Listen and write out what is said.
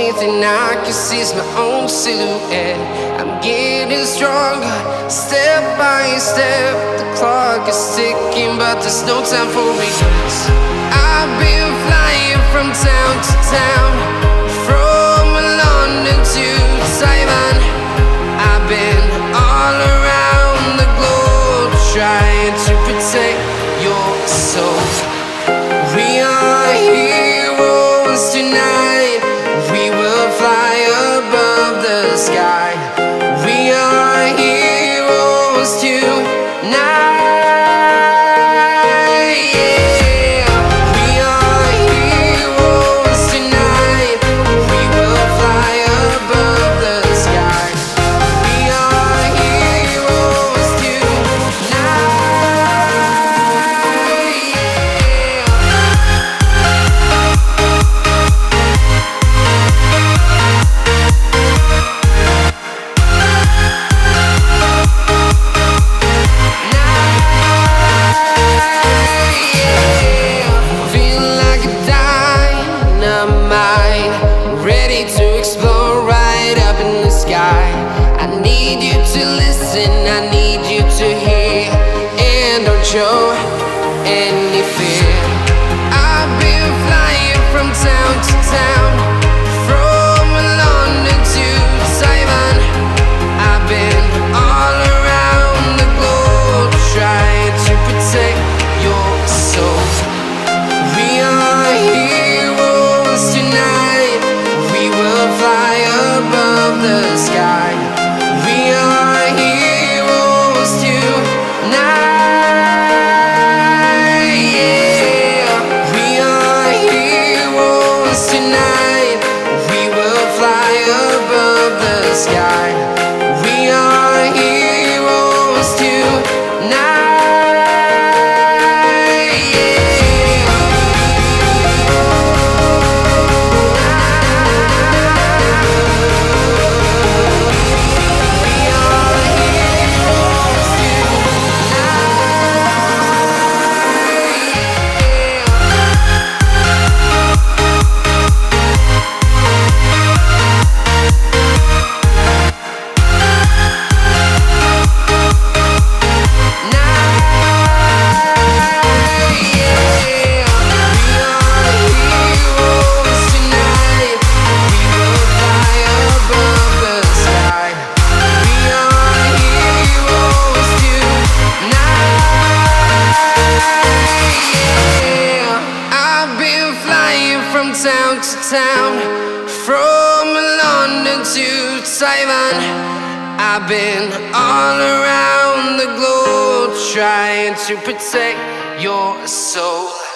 Only thing I can see is my own silhouette. I'm getting stronger, step by step. The clock is ticking, but there's no time for regrets. I've been flying from town to town, from London to Taiwan. I've been all around the globe, trying to protect your soul. We are heroes tonight. We will fly above the sky. We are heroes tonight. I need you to hear and don't show any fear. I've been flying from town to town, from London to Taiwan. I've been all around the globe, trying to protect your soul. We are heroes tonight. We will fly above the sky. We are heroes tonight. Yeah. We are heroes tonight. We will fly above the sky. We are heroes tonight. Town to town, from London to Taiwan. I've been all around the globe, trying to protect your soul.